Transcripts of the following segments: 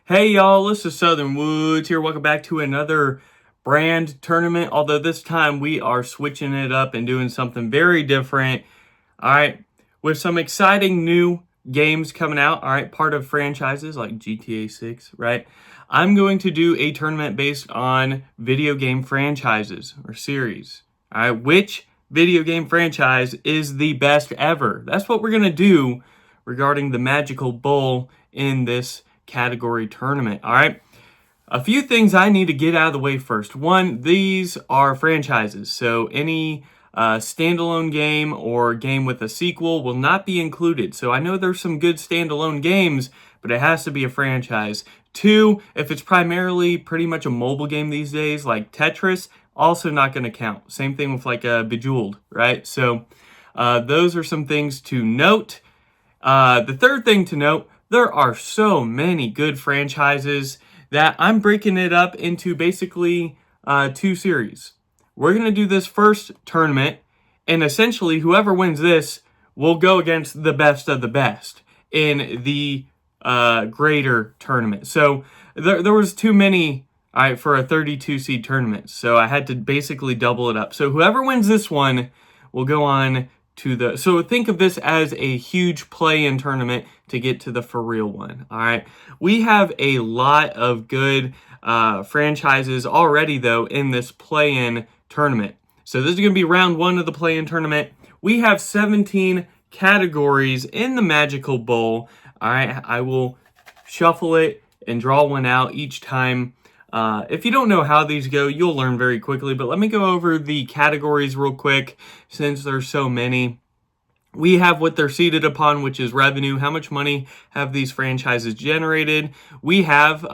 Hey y'all, this is Southern Woods here. Welcome back to another brand tournament. Although this time we are switching it up and doing something very different. All right, with some exciting new games coming out. All right, part of franchises like GTA 6, right? I'm going to do a tournament based on video game franchises or series. All right, which video game franchise is the best ever? That's what we're going to do regarding the Magical Bowl in this category tournament. All right, a few things I need to get out of the way first. One, these are franchises, so any standalone game or game with a sequel will not be included. So I know there's some good standalone games, but it has to be a franchise. Two, if it's primarily pretty much a mobile game these days, like Tetris, also not going to count. Same thing with like Bejeweled, right? So those are some things to note. The third thing to note, there are so many good franchises that I'm breaking it up into basically two series. We're going to do this first tournament, and essentially whoever wins this will go against the best of the best in the greater tournament. So there was too many for a 32 seed tournament, so I had to basically double it up. So whoever wins this one will go on to the, so think of this as a huge play-in tournament to get to the for real one. All right, we have a lot of good franchises already though in this play-in tournament. So this is going to be round one of the play-in tournament. We have 17 categories in the Magical Bowl. All right, I will shuffle it and draw one out each time. If you don't know how these go, you'll learn very quickly, but let me go over the categories real quick since there's so many. We have what they're seated upon, which is revenue. How much money have these franchises generated? We have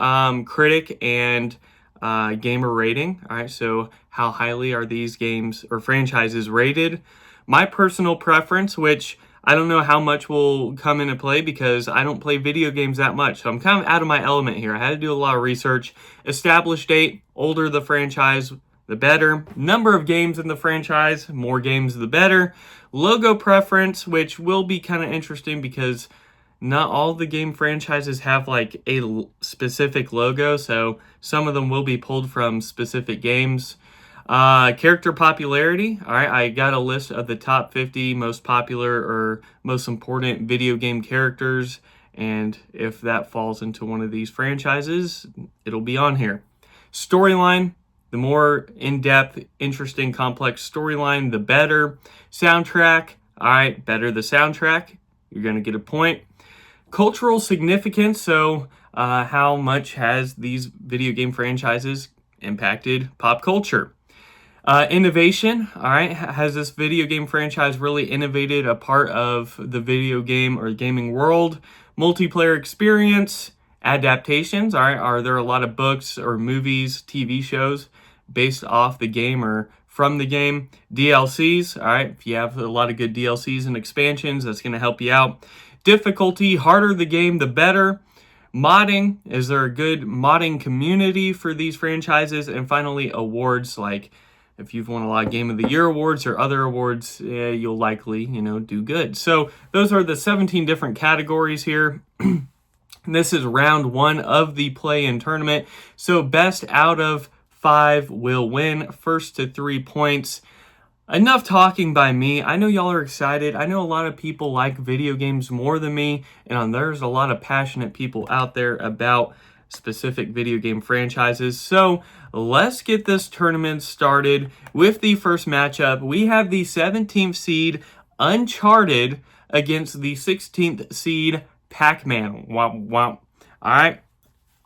critic and gamer rating. All right, so how highly are these games or franchises rated? My personal preference, which I don't know how much will come into play because I don't play video games that much. So I'm kind of out of my element here. I had to do a lot of research. Established date, older the franchise, the better. Number of games in the franchise, more games the better. Logo preference, which will be kind of interesting because not all the game franchises have like a specific logo. So some of them will be pulled from specific games. Character popularity. All right, I got a list of the top 50 most popular or most important video game characters, and if that falls into one of these franchises, it'll be on here. Storyline. The more in-depth, interesting, complex storyline, the better. Soundtrack. All right, better the soundtrack, you're going to get a point. Cultural significance. So how much has these video game franchises impacted pop culture? Innovation, all right, has this video game franchise really innovated a part of the video game or gaming world? Multiplayer experience, adaptations, all right, are there a lot of books or movies, TV shows based off the game or from the game? DLCs, all right, if you have a lot of good DLCs and expansions, that's going to help you out. Difficulty, harder the game, the better. Modding, is there a good modding community for these franchises? And finally, awards, like if you've won a lot of Game of the Year awards or other awards, you'll likely, do good. So those are the 17 different categories here. This is round one of the play-in tournament. So best out of 5 will win. First to 3 points. Enough talking by me. I know y'all are excited. I know a lot of people like video games more than me, and there's a lot of passionate people out there about specific video game franchises. So let's get this tournament started with the first matchup. We have the 17th seed Uncharted against the 16th seed Pacman. Wow, wow. All right,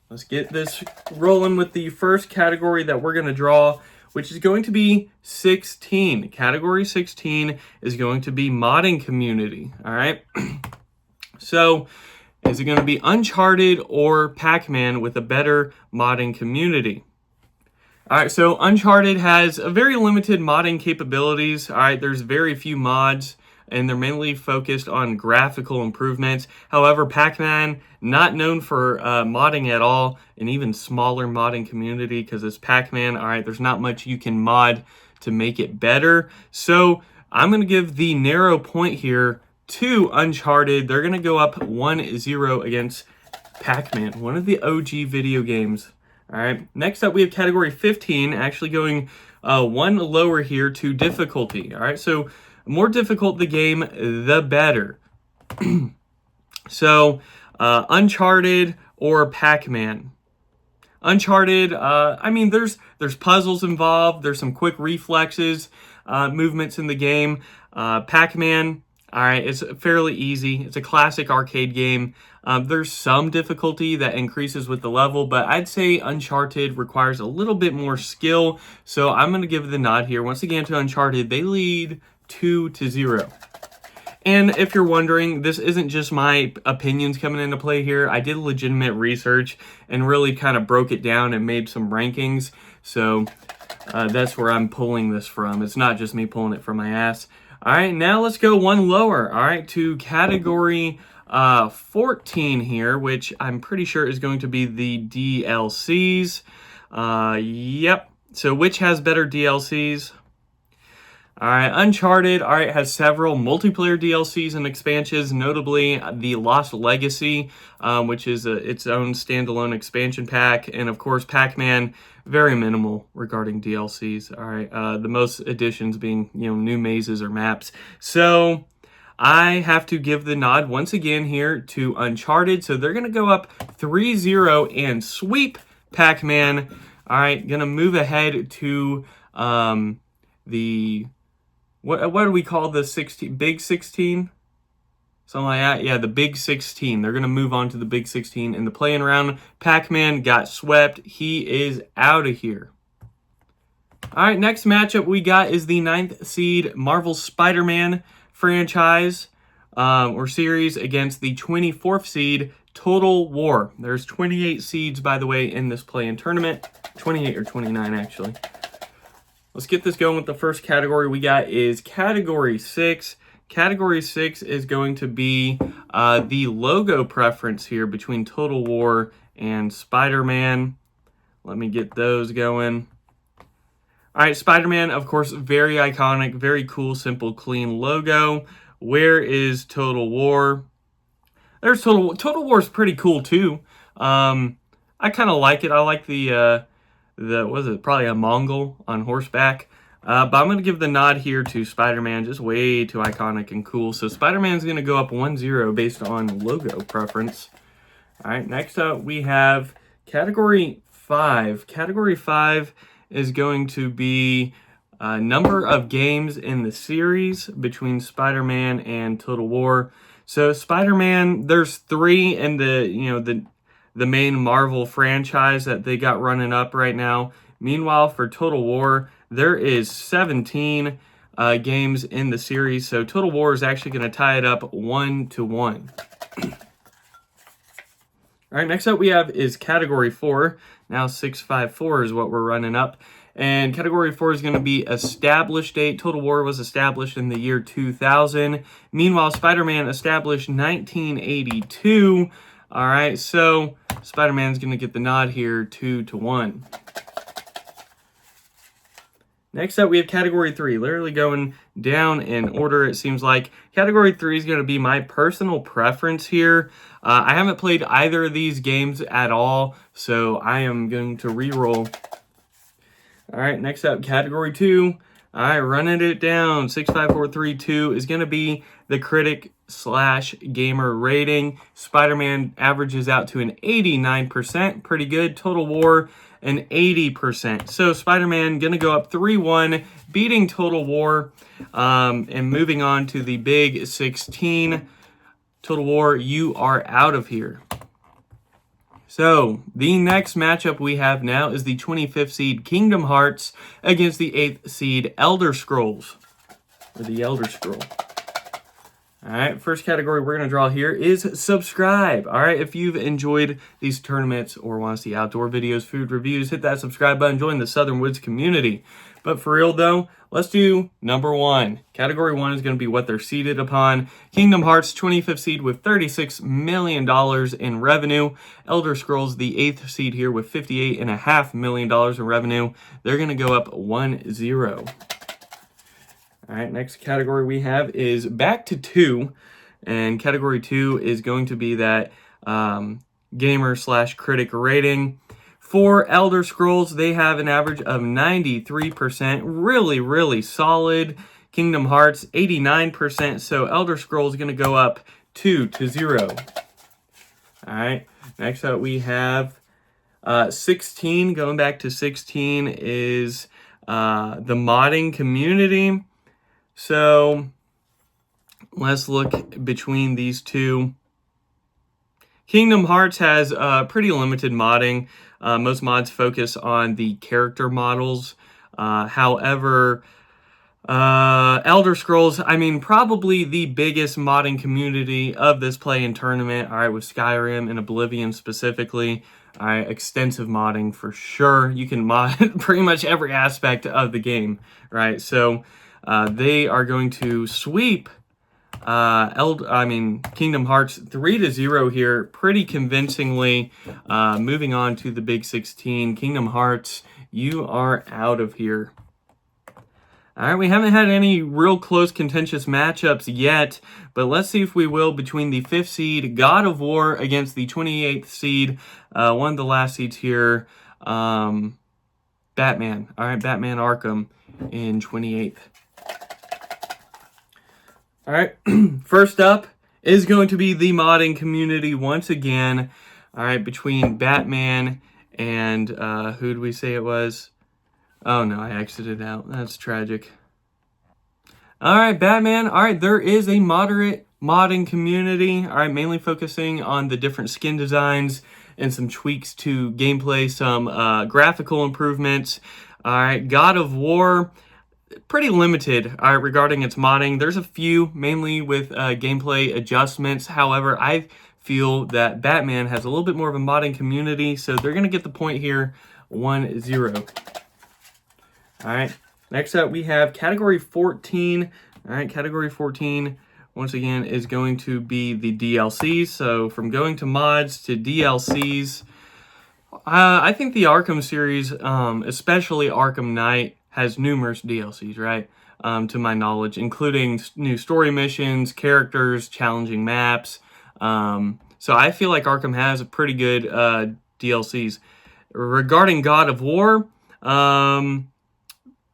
let's get this rolling with the first category that we're going to draw, which is going to be 16. Category 16 is going to be modding community. All right. So is it going to be Uncharted or Pacman with a better modding community? All right, so Uncharted has a very limited modding capabilities. All right, there's very few mods, and they're mainly focused on graphical improvements. However, Pacman, not known for modding at all, an even smaller modding community because it's Pacman. All right, there's not much you can mod to make it better. So I'm going to give the narrow point here to Uncharted. They're going to go up 1-0 against Pacman, one of the OG video games. All right, next up we have category 15, actually going one lower here to difficulty. All right, so more difficult the game, the better. So, Uncharted or Pacman. Uncharted, I mean, there's puzzles involved. There's some quick reflexes, movements in the game. Pacman, all right, it's fairly easy. It's a classic arcade game. There's some difficulty that increases with the level, but I'd say Uncharted requires a little bit more skill. So I'm going to give the nod here once again to Uncharted. They lead 2-0. And if you're wondering, this isn't just my opinions coming into play here. I did legitimate research and really kind of broke it down and made some rankings. So that's where I'm pulling this from. It's not just me pulling it from my ass. All right, now let's go one lower. All right, to category 14 here, which I'm pretty sure is going to be the DLCs. Yep. So which has better DLCs? All right, Uncharted, all right, has several multiplayer DLCs and expansions, notably the Lost Legacy, which is its own standalone expansion pack, and of course, Pacman, very minimal regarding DLCs. All right, the most additions being, new mazes or maps. So I have to give the nod once again here to Uncharted. So they're going to go up 3-0 and sweep Pacman. All right, going to move ahead to the... What do we call the 16? Big 16? Something like that. Yeah, the Big 16. They're going to move on to the Big 16 in the playing round. Pacman got swept. He is out of here. All right, next matchup we got is the 9th seed Marvel Spider-Man franchise or series against the 24th seed Total War. There's 28 seeds, by the way, in this play-in tournament. 28 or 29, actually. Let's get this going with the first category we got is category 6. Category 6 is going to be the logo preference here between Total War and Spider-Man. Let me get those going. All right, Spider-Man, of course, very iconic, very cool, simple, clean logo. Where is Total War? There's Total War is pretty cool too. I kind of like it. I like the was it probably a Mongol on horseback. But I'm going to give the nod here to Spider-Man, just way too iconic and cool. So Spider-Man's going to go up 1-0 based on logo preference. All right, next up we have category 5. Category 5 is going to be number of games in the series between Spider-Man and Total War. So Spider-Man, there's 3 in the main Marvel franchise that they got running up right now. Meanwhile, for Total War, there is 17 games in the series. So Total War is actually going to tie it up 1-1. All right, next up we have is Category 4. Now 654 is what we're running up. And Category 4 is going to be established date. Total War was established in the year 2000. Meanwhile, Spider-Man established 1982. All right, so Spider-Man's going to get the nod here 2-1. Next up, we have Category 3, literally going down in order, it seems like. Category 3 is going to be my personal preference here. I haven't played either of these games at all, so I am going to re-roll. All right, next up, Category 2. All right, running it down. 65432 is going to be the critic/gamer rating. Spider-Man averages out to an 89%. Pretty good. Total War, an 80%. So Spider-Man going to go up 3-1, beating Total War, and moving on to the Big 16. Total War, you are out of here. So, the next matchup we have now is the 25th seed Kingdom Hearts against the 8th seed Elder Scrolls. Or the Elder Scroll. Alright, first category we're going to draw here is subscribe. Alright, if you've enjoyed these tournaments or want to see outdoor videos, food reviews, hit that subscribe button, join the Southern Woods community. But for real though, let's do number 1. Category 1 is going to be what they're seeded upon. Kingdom Hearts, 25th seed with $36 million in revenue. Elder Scrolls, the 8th seed here with $58.5 million in revenue. They're going to go up 1-0. All right, next category we have is back to 2. And category 2 is going to be that gamer/critic rating. For Elder Scrolls, they have an average of 93%, really, really solid. Kingdom Hearts, 89%, so Elder Scrolls is going to go up 2-0. All right, next up we have 16. Going back to 16 is the modding community. So let's look between these two. Kingdom Hearts has pretty limited modding. Most mods focus on the character models. However, Elder Scrolls, I mean, probably the biggest modding community of this play-in tournament. All right, with Skyrim and Oblivion specifically. All right, extensive modding for sure. You can mod pretty much every aspect of the game, right? So they are going to sweep Kingdom Hearts 3-0 here, pretty convincingly. Moving on to the Big 16. Kingdom Hearts, you are out of here. All right, we haven't had any real close contentious matchups yet, but let's see if we will between the 5th seed God of War against the 28th seed, one of the last seeds here, Batman. All right, Batman Arkham in 28th. All right, first up is going to be the modding community once again. All right, between Batman and who did we say it was? Oh no, I exited out. That's tragic. All right, Batman. All right, there is a moderate modding community. All right, mainly focusing on the different skin designs and some tweaks to gameplay, some graphical improvements. All right, God of War, pretty limited regarding its modding. There's a few, mainly with gameplay adjustments. However, I feel that Batman has a little bit more of a modding community, so they're going to get the point here, 1-0. All right, next up we have Category 14. All right, Category 14, once again, is going to be the DLCs. So from going to mods to DLCs, I think the Arkham series, especially Arkham Knight, has numerous DLCs, right? To my knowledge, including new story missions, characters, challenging maps. So I feel like Arkham has a pretty good DLCs. Regarding God of War,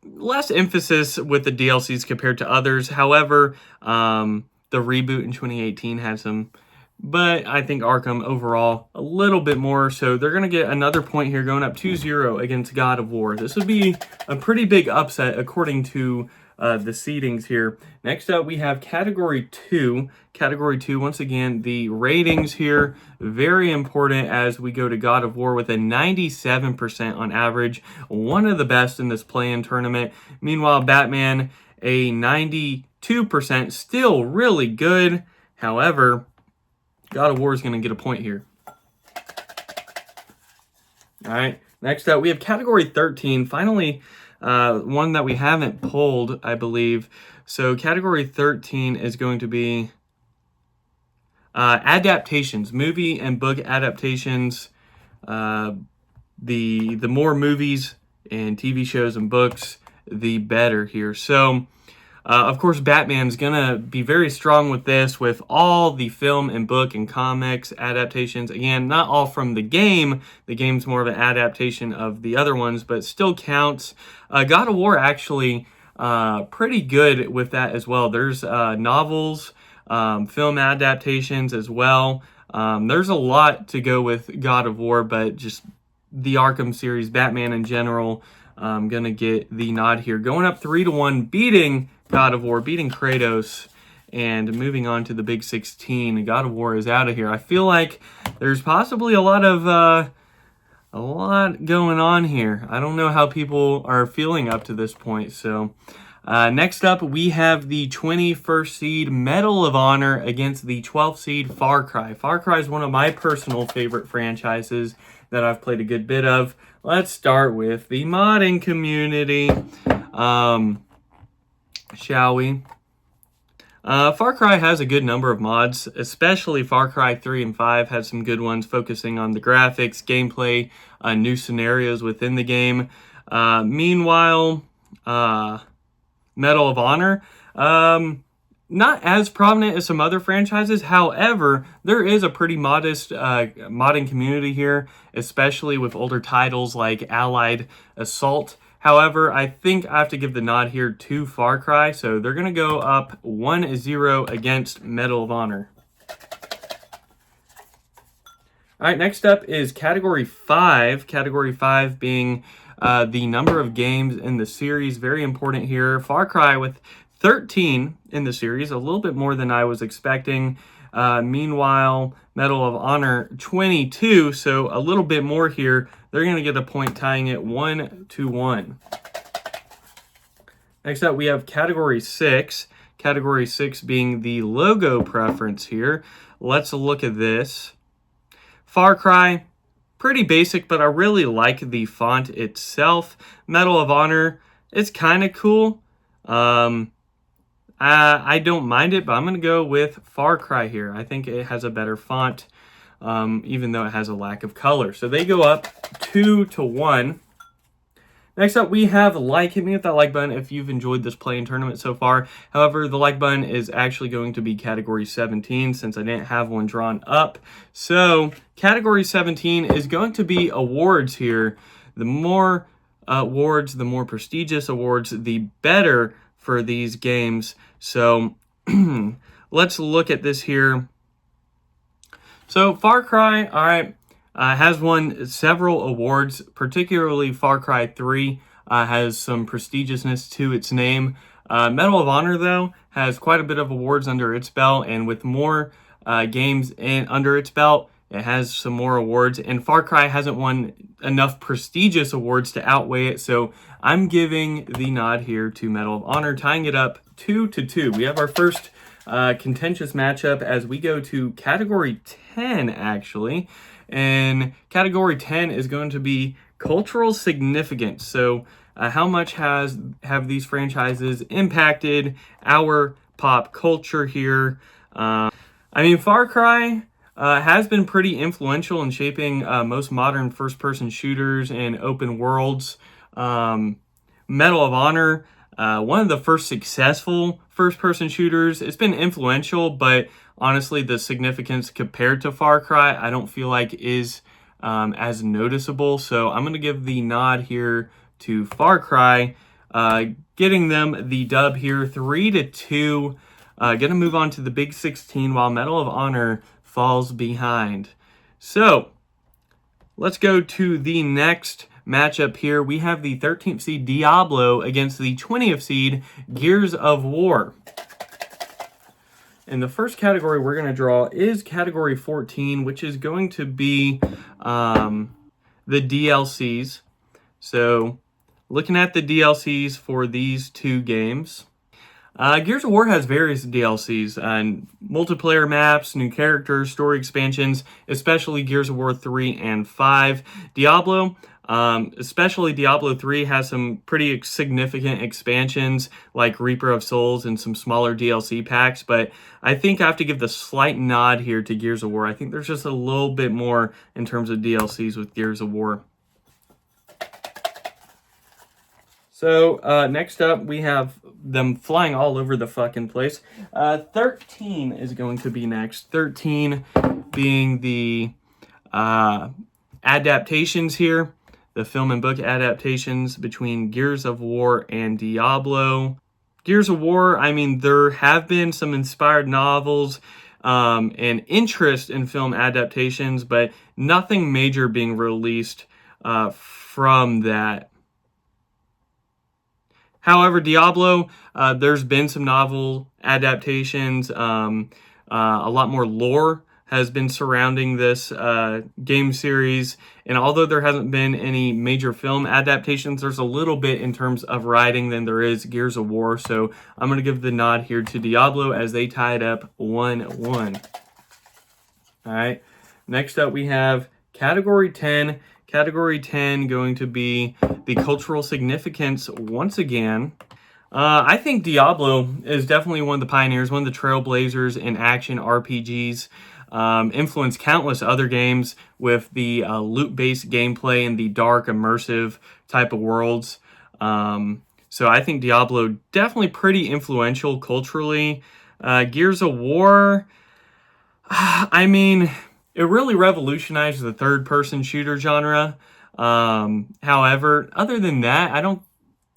less emphasis with the DLCs compared to others. However, the reboot in 2018 had some, but I think Arkham overall a little bit more. So they're going to get another point here, going up 2-0 against God of War. This would be a pretty big upset according to the seedings here. Next up, we have Category 2. Category 2, once again, the ratings here, very important as we go to God of War with a 97% on average, one of the best in this play-in tournament. Meanwhile, Batman, a 92%, still really good. However, God of War is going to get a point here. All right, next up, we have Category 13. Finally, one that we haven't pulled, I believe. So Category 13 is going to be adaptations, movie and book adaptations. The more movies and TV shows and books, the better here. So, of course, Batman's going to be very strong with this, with all the film and book and comics adaptations. Again, not all from the game. The game's more of an adaptation of the other ones, but still counts. God of War actually pretty good with that as well. There's novels, film adaptations as well. There's a lot to go with God of War, but just the Arkham series, Batman in general, gonna get the nod here. Going up 3-1, beating God of War, beating Kratos, and moving on to the Big 16. God of War is out of here. I feel like there's possibly a lot going on here. I don't know how people are feeling up to this point. So next up, we have the 21st seed Medal of Honor against the 12th seed Far Cry. Far Cry is one of my personal favorite franchises that I've played a good bit of. Let's start with the modding community. Shall we? Far Cry has a good number of mods, especially Far Cry 3 and 5 had some good ones focusing on the graphics, gameplay, new scenarios within the game. Meanwhile, Medal of Honor, not as prominent as some other franchises. However, there is a pretty modest modding community here, especially with older titles like Allied Assault. However, I think I have to give the nod here to Far Cry, so they're going to go up 1-0 against Medal of Honor. All right, next up is Category 5. Category 5 being the number of games in the series. Very important here. Far Cry with 13 in the series, a little bit more than I was expecting. Meanwhile, Medal of Honor 22, so a little bit more here. They're going to get a point, tying it 1-1. Next up, we have Category 6. Category 6 being the logo preference here. Let's look at this. Far Cry, pretty basic, but I really like the font itself. Medal of Honor, it's kind of cool. I don't mind it, but I'm going to go with Far Cry here. I think it has a better font, even though it has a lack of color. So they go up 2-1. Next up, we have like. Hit me with that like button if you've enjoyed this play-in tournament so far. However, the like button is actually going to be Category 17 since I didn't have one drawn up. So Category 17 is going to be awards here. The more awards, the more prestigious awards, the better for these games. So let's look at this here. So Far Cry, all right. Has won several awards, particularly Far Cry 3 has some prestigiousness to its name. Medal of Honor, though, has quite a bit of awards under its belt, and with more games under its belt, it has some more awards. And Far Cry hasn't won enough prestigious awards to outweigh it, so I'm giving the nod here to Medal of Honor, tying it up 2-2. We have our first contentious matchup as we go to Category 10, actually. And Category 10 is going to be cultural significance. So how much have these franchises impacted our pop culture here? I mean, Far Cry has been pretty influential in shaping most modern first-person shooters and open worlds. Medal of Honor, one of the first successful first-person shooters. It's been influential, but honestly, the significance compared to Far Cry, I don't feel like is as noticeable. So I'm going to give the nod here to Far Cry, getting them the dub here, 3-2. Going to move on to the Big 16 while Medal of Honor falls behind. So let's go to the next matchup here. We have the 13th seed Diablo against the 20th seed Gears of War. And the first category we're going to draw is Category 14, which is going to be the DLCs. So looking at the DLCs for these two games, Gears of War has various DLCs and multiplayer maps, new characters, story expansions, especially Gears of War 3 and 5. Diablo, especially Diablo 3, has some pretty significant expansions like Reaper of Souls and some smaller DLC packs, but I think I have to give the slight nod here to Gears of War. I think there's just a little bit more in terms of DLCs with Gears of War. So next up, we have them flying all over the fucking place. 13 is going to be next. 13 being the adaptations here, the film and book adaptations between Gears of War and Diablo. Gears of War, I mean, there have been some inspired novels and interest in film adaptations, but nothing major being released from that. However, Diablo, there's been some novel adaptations. A lot more lore has been surrounding this game series. And although there hasn't been any major film adaptations, there's a little bit in terms of writing than there is Gears of War. So I'm going to give the nod here to Diablo as they tie it up 1-1. All right. Next up, we have Category 10. Category 10 going to be the cultural significance once again. I think Diablo is definitely one of the pioneers, one of the trailblazers in action RPGs. Influenced countless other games with the loot-based gameplay and the dark, immersive type of worlds. So I think Diablo definitely pretty influential culturally. Gears of War, I mean, it really revolutionized the third-person shooter genre. However, other than that, I don't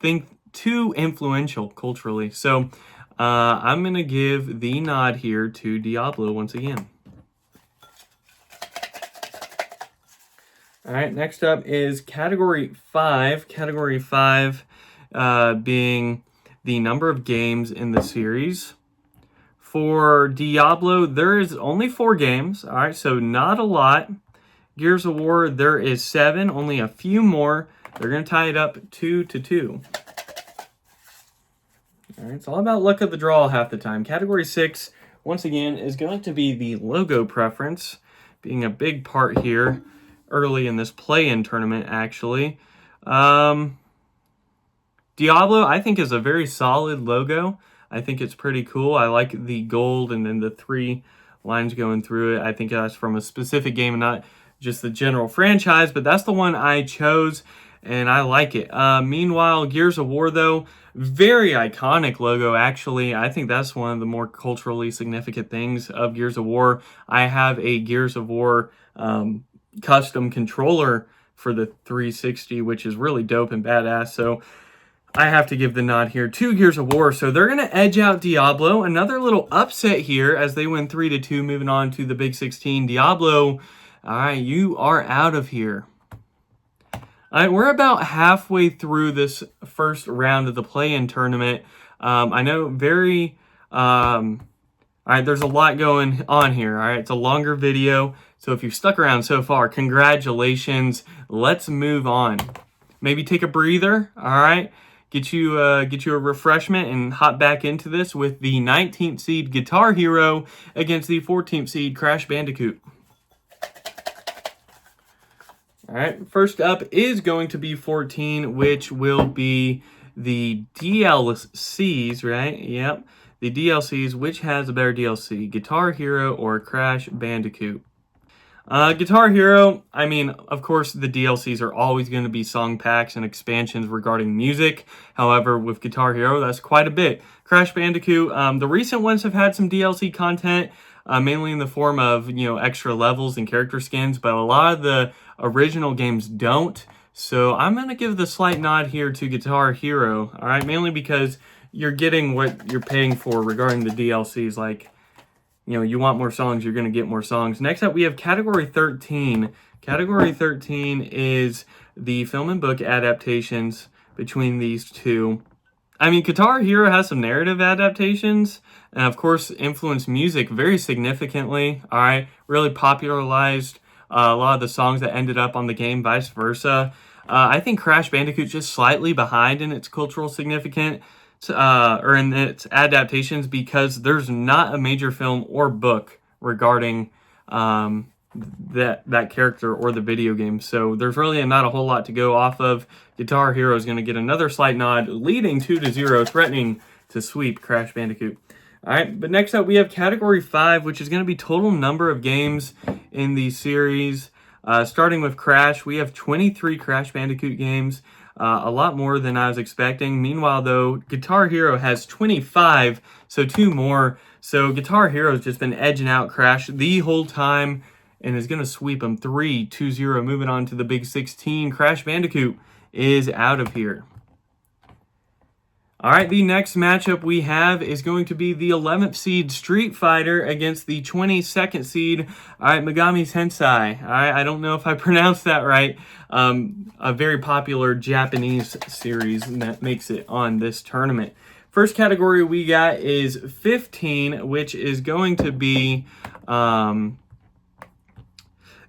think too influential culturally. So I'm going to give the nod here to Diablo once again. All right, next up is Category 5. Category 5 being the number of games in the series. For Diablo, there is only 4 games. All right, so not a lot. Gears of War, there is 7, only a few more. They're going to tie it up 2-2. All right, it's all about luck of the draw half the time. Category 6, once again, is going to be the logo preference, being a big part here early in this play-in tournament, actually. Diablo, I think, is a very solid logo. I think it's pretty cool. I like the gold and then the 3 lines going through it. I think that's from a specific game and not just the general franchise, but that's the one I chose, and I like it. Meanwhile, Gears of War, though, very iconic logo, actually. I think that's one of the more culturally significant things of Gears of War. I have a Gears of War custom controller for the 360, which is really dope and badass, so I have to give the nod here to Gears of War. So they're going to edge out Diablo. Another little upset here as they win 3-2, moving on to the Big 16. Diablo, all right, you are out of here. All right, we're about halfway through this first round of the play-in tournament. I know all right, there's a lot going on here. All right, it's a longer video. So if you've stuck around so far, congratulations. Let's move on. Maybe take a breather, all right? Get you a refreshment and hop back into this with the 19th seed Guitar Hero against the 14th seed Crash Bandicoot. All right, first up is going to be 14, which will be the DLCs, right? Yep, the DLCs. Which has a better DLC, Guitar Hero or Crash Bandicoot? Guitar Hero, I mean, of course, the DLCs are always going to be song packs and expansions regarding music. However, with Guitar Hero, that's quite a bit. Crash Bandicoot, the recent ones have had some DLC content, mainly in the form of, extra levels and character skins, but a lot of the original games don't. So I'm going to give the slight nod here to Guitar Hero, all right? Mainly because you're getting what you're paying for regarding the DLCs, like, you want more songs, you're going to get more songs. Next up, we have Category 13. Category 13 is the film and book adaptations between these two. I mean, Guitar Hero has some narrative adaptations, and of course, influenced music very significantly, all right? Really popularized a lot of the songs that ended up on the game, vice versa. I think Crash Bandicoot's just slightly behind in its cultural significance, or in its adaptations, because there's not a major film or book regarding that character or the video game. So there's really not a whole lot to go off of. Guitar Hero is going to get another slight nod, leading 2-0, threatening to sweep Crash Bandicoot. All right, but next up we have Category 5, which is going to be total number of games in the series. Starting with Crash, we have 23 Crash Bandicoot games. A lot more than I was expecting. Meanwhile, though, Guitar Hero has 25, so 2 more. So Guitar Hero's just been edging out Crash the whole time and is going to sweep them 3-2-0. Moving on to the Big 16. Crash Bandicoot is out of here. All right, the next matchup we have is going to be the 11th seed Street Fighter against the 22nd seed, all right, Magami Tensei. All right, I don't know if I pronounced that right. A very popular Japanese series that makes it on this tournament. First category we got is 15, which is going to be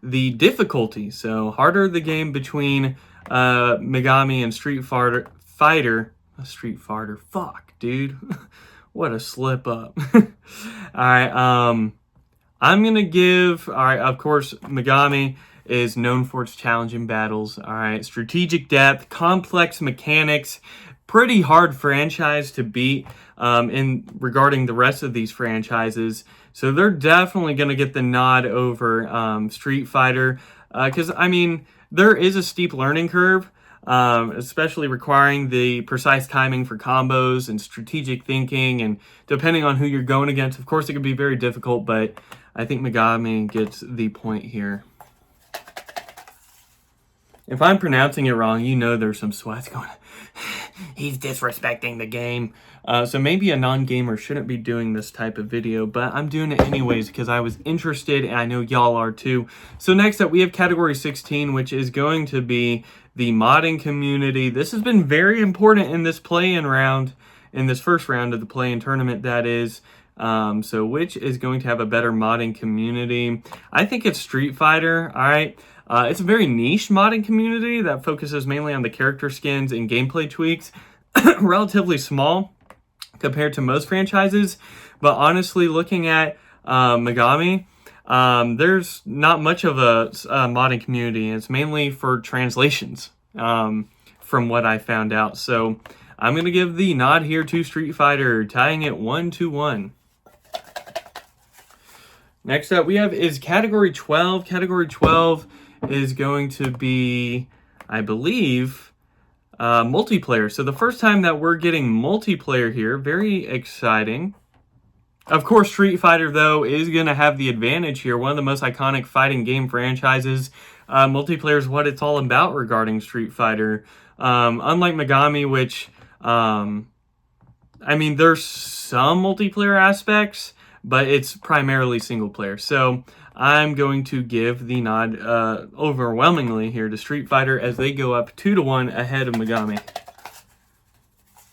the difficulty. So harder the game between Magami and Street Fighter. Street Fighter. Fuck, dude. What a slip up. All right, I'm going to give, all right, of course, Magami is known for its challenging battles, all right, strategic depth, complex mechanics, pretty hard franchise to beat in regarding the rest of these franchises. So they're definitely going to get the nod over Street Fighter because, I mean, there is a steep learning curve. especially requiring the precise timing for combos and strategic thinking, and depending on who you're going against. Of course, it can be very difficult, but I think Magami gets the point here. If I'm pronouncing it wrong, you know there's some sweats going on. He's disrespecting the game. So maybe a non-gamer shouldn't be doing this type of video, but I'm doing it anyways because I was interested, and I know y'all are too. So next up, we have category 16, which is going to be the modding community. This has been very important in this play-in round, in this first round of the play-in tournament, that is. So which is going to have a better modding community? I think it's Street Fighter, all right? It's a very niche modding community that focuses mainly on the character skins and gameplay tweaks. Relatively small compared to most franchises, but honestly, looking at Magami, there's not much of a modding community. It's mainly for translations, from what I found out. So I'm going to give the nod here to Street Fighter, tying it 1-1. Next up we have is category 12. Category 12 is going to be, I believe, multiplayer. So the first time that we're getting multiplayer here, very exciting. Of course, Street Fighter, though, is going to have the advantage here. One of the most iconic fighting game franchises. Multiplayer is what it's all about regarding Street Fighter. Unlike Magami, which, I mean, there's some multiplayer aspects, but it's primarily single player. So I'm going to give the nod overwhelmingly here to Street Fighter as they go up 2-1 ahead of Magami.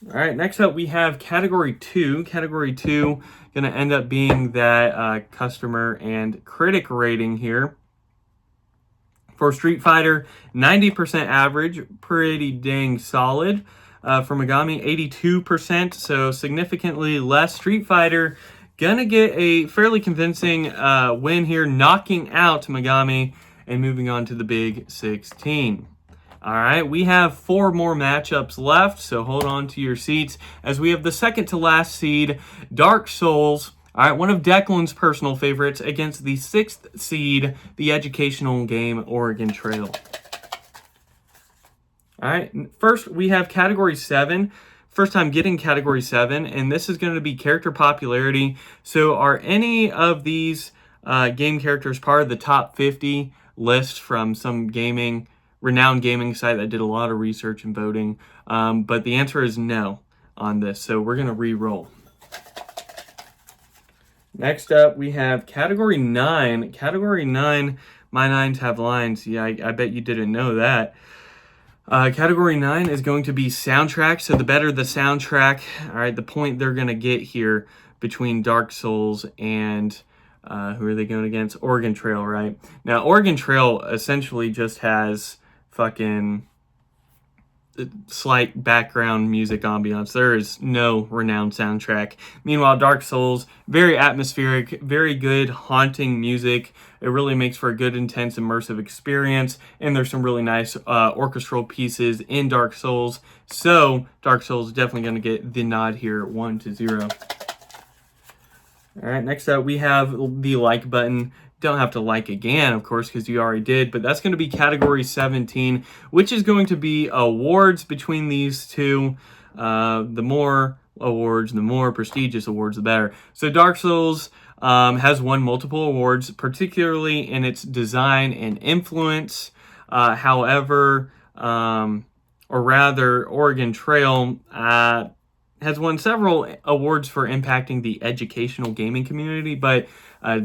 All right, next up we have category 2. Category 2 going to end up being that customer and critic rating here. For Street Fighter, 90% average, pretty dang solid. For Magami, 82%, so significantly less. Street Fighter gonna get a fairly convincing win here, knocking out Magami and moving on to the Big 16. All right, we have 4 more matchups left, so hold on to your seats as we have the second to last seed, Dark Souls. All right, one of Declan's personal favorites against the 6th seed, the educational game Oregon Trail. All right, first we have category 7. First time getting category 7, and this is going to be character popularity. So are any of these game characters part of the top 50 list from some renowned gaming site that did a lot of research and voting? But the answer is no on this, so we're going to re-roll. Next up, we have category 9. Category 9, my 9s have lines. Yeah, I bet you didn't know that. Category 9 is going to be soundtrack. So the better the soundtrack, all right, the point they're going to get here between Dark Souls and who are they going against? Oregon Trail, right? Now, Oregon Trail essentially just has fucking slight background music ambiance. There is no renowned soundtrack. Meanwhile, Dark Souls, very atmospheric, very good haunting music. It really makes for a good, intense, immersive experience, and there's some really nice orchestral pieces in Dark Souls. So Dark Souls is definitely going to get the nod here, 1-0. All right, next up we have the like button. Don't have to like again, of course, because you already did, but that's going to be category 17, which is going to be awards between these two. The more awards, the more prestigious awards, the better. So Dark Souls has won multiple awards, particularly in its design and influence. However, Oregon Trail has won several awards for impacting the educational gaming community, but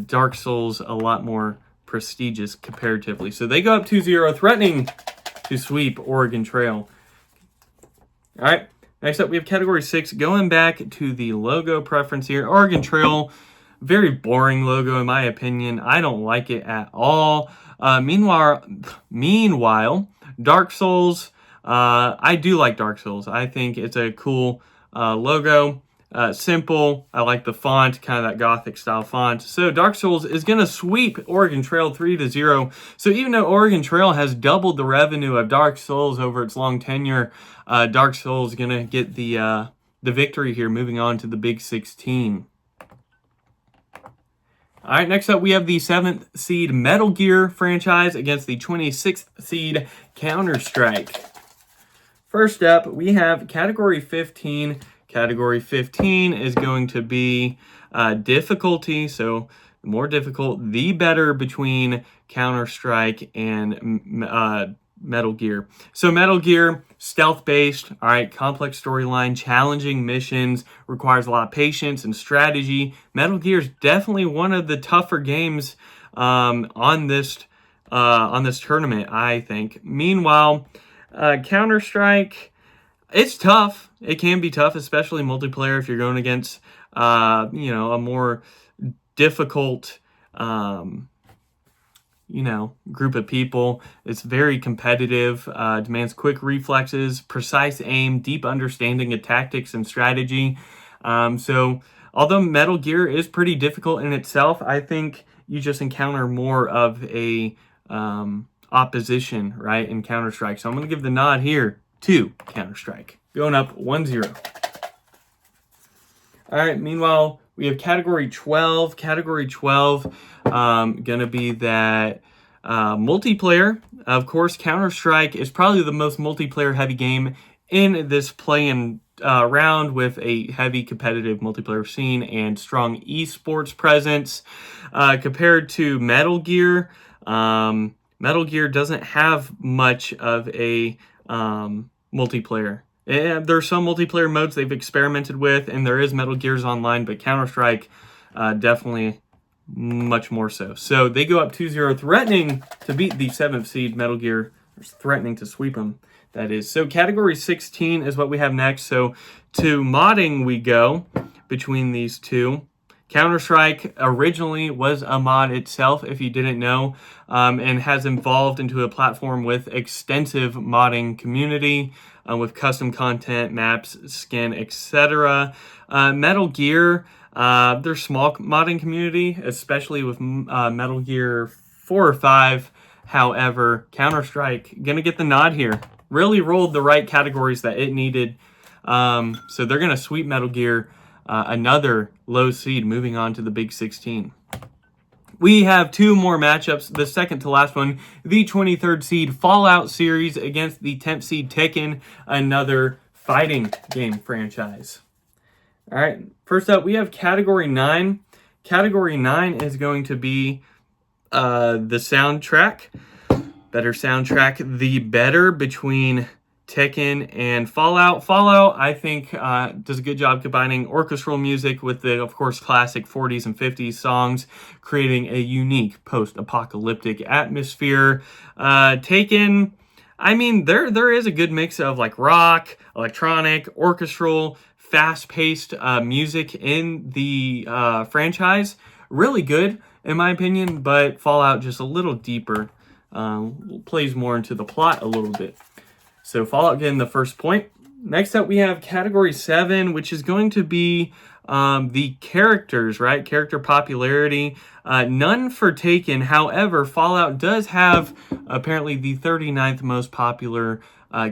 Dark Souls a lot more prestigious comparatively. So they go up 2-0, threatening to sweep Oregon Trail. All right, next up we have category 6. Going back to the logo preference here, Oregon Trail, very boring logo in my opinion. I don't like it at all. Meanwhile, Dark Souls, I do like Dark Souls. I think it's a cool logo. Simple. I like the font, kind of that gothic style font. So Dark Souls is going to sweep Oregon Trail 3-0. So even though Oregon Trail has doubled the revenue of Dark Souls over its long tenure, Dark Souls is going to get the victory here, moving on to the Big 16. All right, next up we have the 7th seed Metal Gear franchise against the 26th seed Counter-Strike. First up, we have category 15. Category 15 is going to be difficulty. So the more difficult, the better between Counter-Strike and Metal Gear. So Metal Gear, stealth-based, all right, complex storyline, challenging missions, requires a lot of patience and strategy. Metal Gear is definitely one of the tougher games on this tournament, I think. Meanwhile, Counter-Strike, it's tough. It can be tough, especially multiplayer if you're going against, a more difficult, group of people. It's very competitive, demands quick reflexes, precise aim, deep understanding of tactics and strategy. So although Metal Gear is pretty difficult in itself, I think you just encounter more of a opposition, right, in Counter-Strike. So I'm going to give the nod here to Counter-Strike. Going up 1-0. All right, meanwhile, we have category 12. Category 12, going to be that multiplayer. Of course, Counter-Strike is probably the most multiplayer-heavy game in this play-in round, with a heavy competitive multiplayer scene and strong esports presence. Compared to Metal Gear, Metal Gear doesn't have much of a multiplayer. There are some multiplayer modes they've experimented with, and there is Metal Gears Online, but Counter-Strike definitely much more so. So they go up 2-0, threatening to beat the 7th seed Metal Gear, threatening to sweep them, that is. So category 16 is what we have next. So to modding we go between these two. Counter-Strike originally was a mod itself, if you didn't know, and has evolved into a platform with extensive modding community, with custom content, maps, skin, etc. Metal Gear, there's small modding community, especially with Metal Gear 4 or 5. However, Counter-Strike, gonna get the nod here. Really rolled the right categories that it needed. So they're gonna sweep Metal Gear, another low seed, moving on to the Big 16. We have two more matchups. The second to last one, the 23rd seed Fallout series against the 10th seed Tekken, another fighting game franchise. All right, first up, we have category 9. Category 9 is going to be the soundtrack. Better soundtrack, the better between Tekken and Fallout. Fallout, I think, does a good job combining orchestral music with the, of course, classic 40s and 50s songs, creating a unique post-apocalyptic atmosphere. Tekken, I mean, there is a good mix of like rock, electronic, orchestral, fast-paced music in the franchise. Really good, in my opinion, but Fallout just a little deeper, plays more into the plot a little bit. So Fallout getting the first point. Next up, we have category 7, which is going to be the characters, right? Character popularity. None for Taken. However, Fallout does have apparently the 39th most popular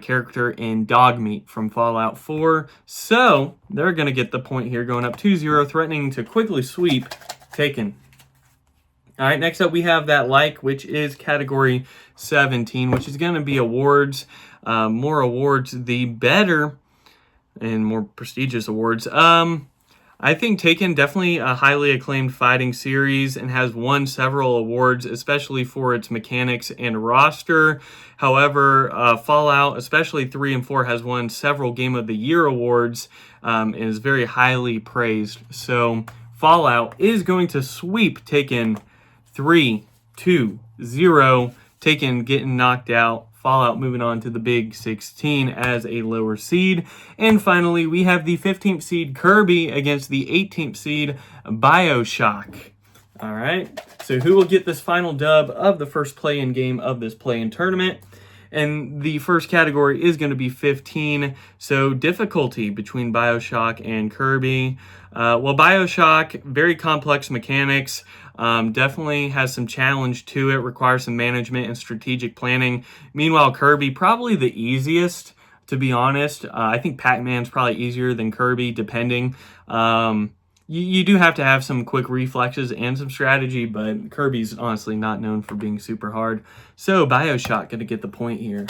character in Dogmeat from Fallout 4. So they're going to get the point here, going up 2-0, threatening to quickly sweep Taken. All right, next up we have that which is category 17, which is going to be awards. More awards, the better, and more prestigious awards. I think Taken, definitely a highly acclaimed fighting series and has won several awards, especially for its mechanics and roster. However, Fallout, especially 3 and 4, has won several Game of the Year awards and is very highly praised. So Fallout is going to sweep Taken 3-2-0. Taken getting knocked out. Fallout moving on to the Big 16 as a lower seed. And finally, we have the 15th seed Kirby against the 18th seed Bioshock. All right, so who will get this final dub of the first play-in game of this play-in tournament? And the first category is going to be 15. So difficulty between Bioshock and Kirby. Well, Bioshock, very complex mechanics. Definitely has some challenge to it, requires some management and strategic planning. Meanwhile, Kirby, probably the easiest, to be honest. I think Pacman's probably easier than Kirby, depending. You do have to have some quick reflexes and some strategy, but Kirby's honestly not known for being super hard. So Bioshock going to get the point here.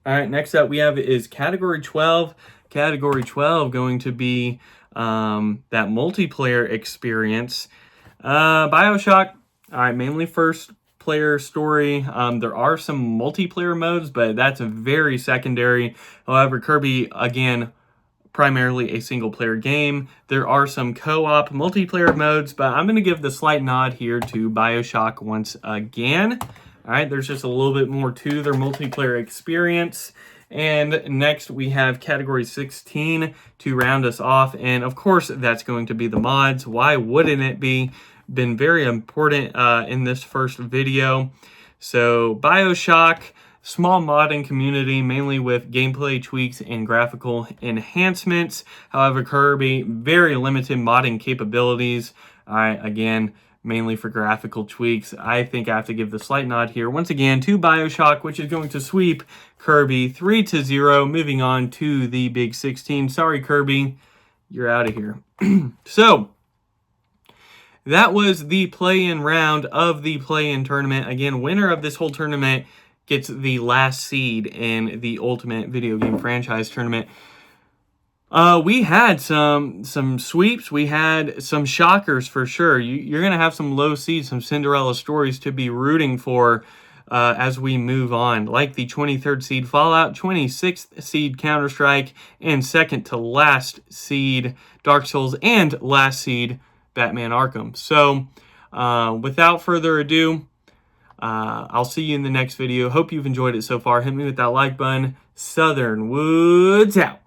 All right, next up we have is Category 12. Category 12 going to be that multiplayer experience. Bioshock, all right, mainly first player story. There are some multiplayer modes, but that's a very secondary. However, Kirby, again, primarily a single player game. There are some co-op multiplayer modes, but I'm going to give the slight nod here to Bioshock once again. All right, there's just a little bit more to their multiplayer experience. And next we have category 16 to round us off. And of course, that's going to be the mods. Why wouldn't it be? Been very important in this first video. So Bioshock, small modding community, mainly with gameplay tweaks and graphical enhancements. However, Kirby, very limited modding capabilities. All right, again, mainly for graphical tweaks. I think I have to give the slight nod here once again to Bioshock, which is going to sweep Kirby 3-0, moving on to the Big 16. Sorry, Kirby, you're out of here. So, that was the play-in round of the play-in tournament. Again, winner of this whole tournament gets the last seed in the Ultimate Video Game Franchise Tournament. We had some sweeps. We had some shockers for sure. You're going to have some low seeds, some Cinderella stories to be rooting for as we move on, like the 23rd seed Fallout, 26th seed Counter-Strike, and second to last seed Dark Souls, and last seed Batman Arkham. So without further ado, I'll see you in the next video. Hope you've enjoyed it so far. Hit me with that like button. Southern Woods out.